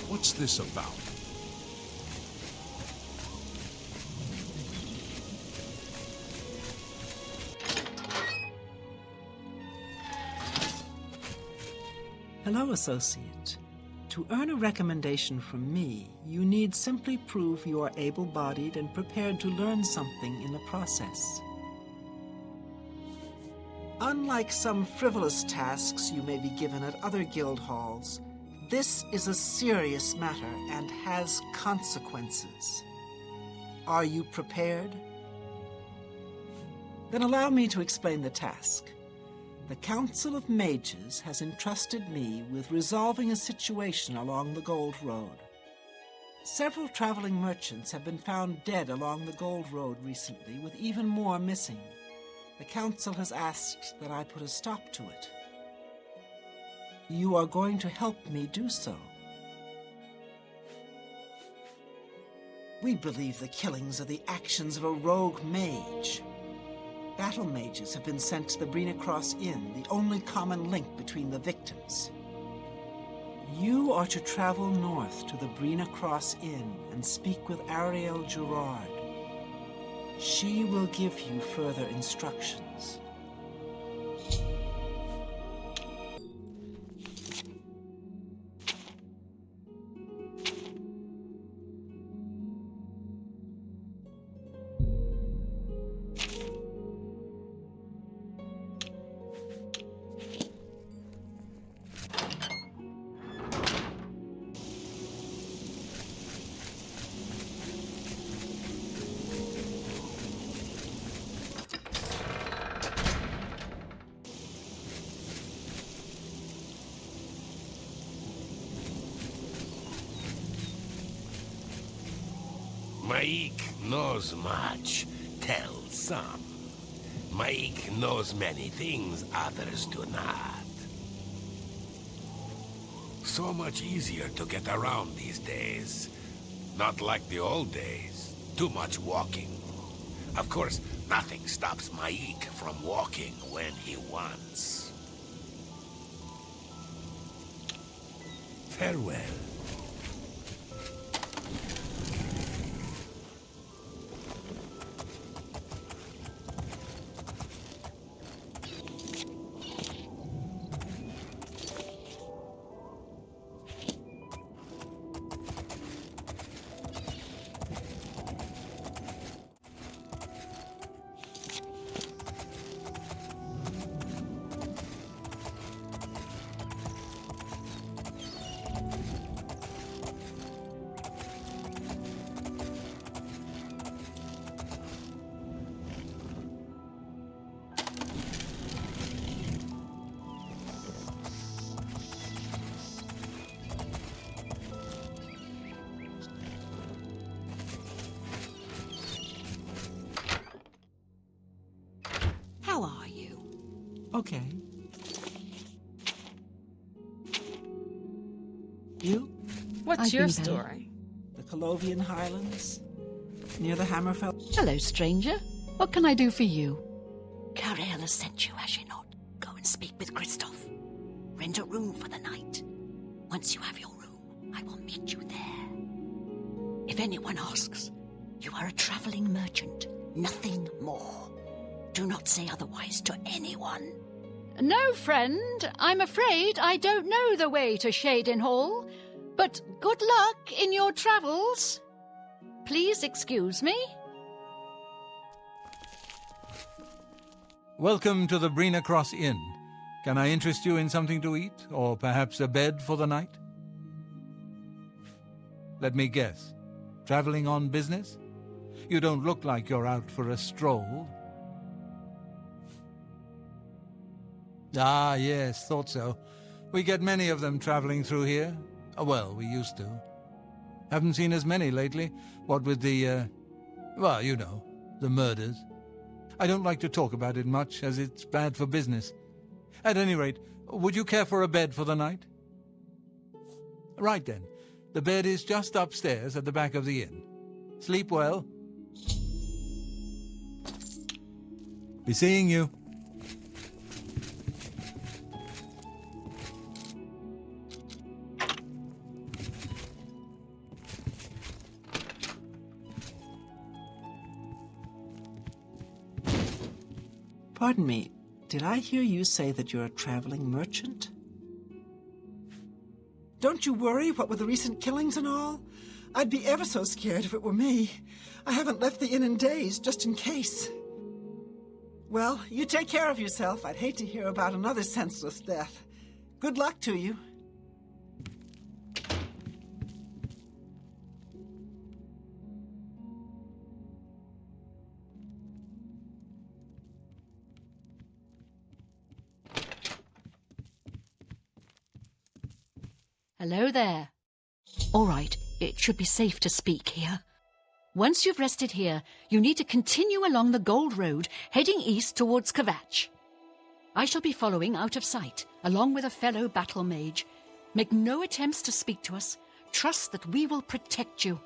What's this about? Hello, associate. To earn a recommendation from me, you need simply prove you are able-bodied and prepared to learn something in the process. Unlike some frivolous tasks you may be given at other guild halls, this is a serious matter and has consequences. Are you prepared? Then allow me to explain the task. The Council of Mages has entrusted me with resolving a situation along the Gold Road. Several traveling merchants have been found dead along the Gold Road recently, with even more missing. The Council has asked that I put a stop to it. You are going to help me do so. We believe the killings are the actions of a rogue mage. Battle mages have been sent to the Brina Cross Inn, the only common link between the victims. You are to travel north to the Brina Cross Inn and speak with Ariel Gerard. She will give you further instructions. Maik knows much, tells some. Maik knows many things others do not. So much easier to get around these days. Not like the old days. Too much walking. Of course, nothing stops Maik from walking when he wants. Farewell. How are you? Okay. You? What's I've your been very- story? The Colovian Highlands? Near the Hammerfell? Hello, stranger. What can I do for you? Cariel has sent you, has she not? Go and speak with Christoph. Rent a room for the night. Once you have your room, I will meet you there. If anyone asks, you are a traveling merchant, nothing more. Do not say otherwise to anyone. No, friend. I'm afraid I don't know the way to Shaden Hall. But good luck in your travels. Please excuse me. Welcome to the Brina Cross Inn. Can I interest you in something to eat, or perhaps a bed for the night? Let me guess. Traveling on business? You don't look like you're out for a stroll. Ah, yes, thought so. We get many of them traveling through here. Well, we used to. Haven't seen as many lately. What with the, well, you know, the murders. I don't like to talk about it much, as it's bad for business. At any rate, would you care for a bed for the night? Right then. The bed is just upstairs at the back of the inn. Sleep well. Be seeing you. Pardon me, did I hear you say that you're a traveling merchant? Don't you worry, what with the recent killings and all? I'd be ever so scared if it were me. I haven't left the inn in days, just in case. Well, you take care of yourself. I'd hate to hear about another senseless death. Good luck to you. Hello there. All right, it should be safe to speak here. Once you've rested here, you need to continue along the Gold Road, heading east towards Kvatch. I shall be following out of sight, along with a fellow battle mage. Make no attempts to speak to us. Trust that we will protect you.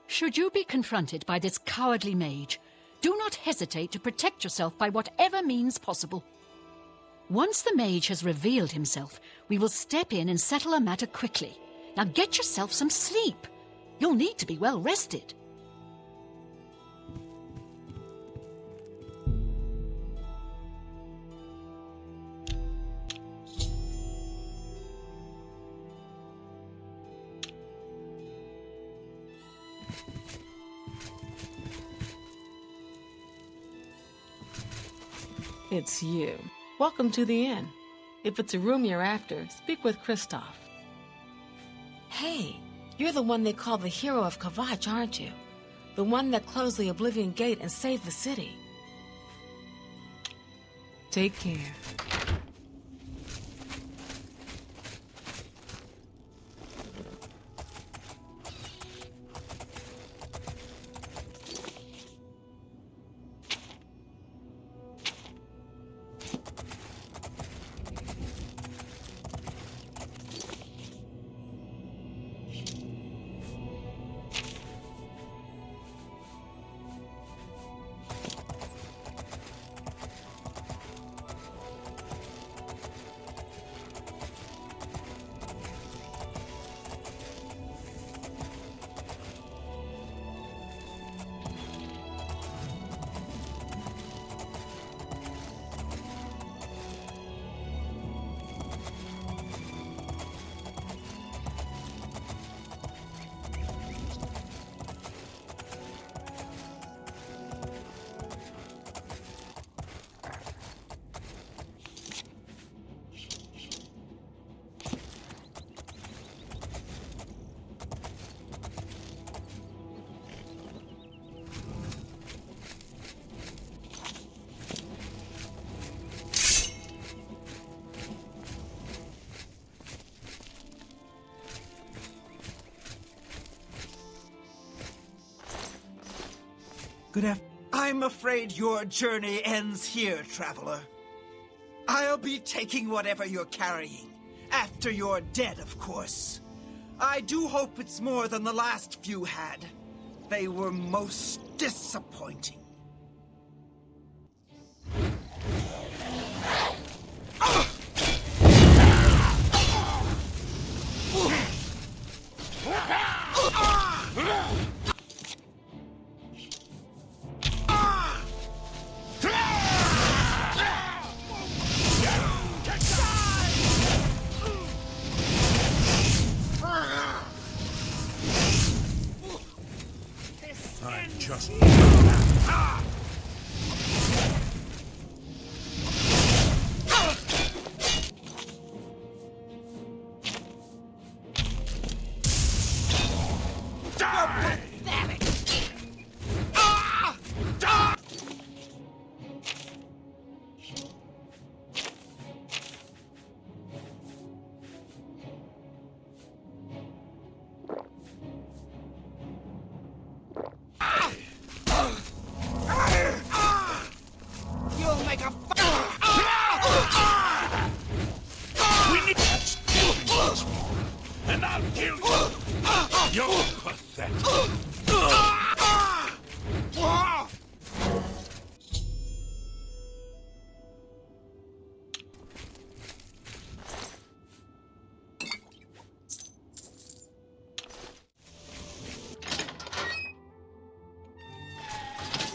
Should you be confronted by this cowardly mage, do not hesitate to protect yourself by whatever means possible. Once the mage has revealed himself, we will step in and settle a matter quickly. Now get yourself some sleep. You'll need to be well rested. It's you. Welcome to the inn. If it's a room you're after, speak with Kristoff. Hey, you're the one they call the hero of Kvatch, aren't you? The one that closed the Oblivion Gate and saved the city. Take care. I'm afraid your journey ends here, traveler. I'll be taking whatever you're carrying. After you're dead, of course. I do hope it's more than the last few had. They were most disappointing. And I'll kill you! You're pathetic!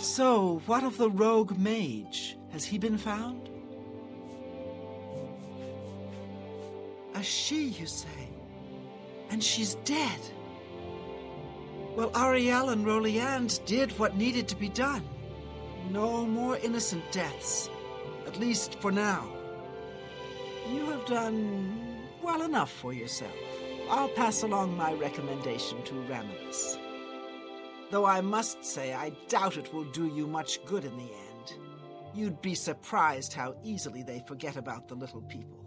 So, what of the rogue mage? Has he been found? A she, you say? And she's dead. Well, Ariel and Roliand did what needed to be done. No more innocent deaths. At least for now. You have done well enough for yourself. I'll pass along my recommendation to Ramilus. Though I must say, I doubt it will do you much good in the end. You'd be surprised how easily they forget about the little people.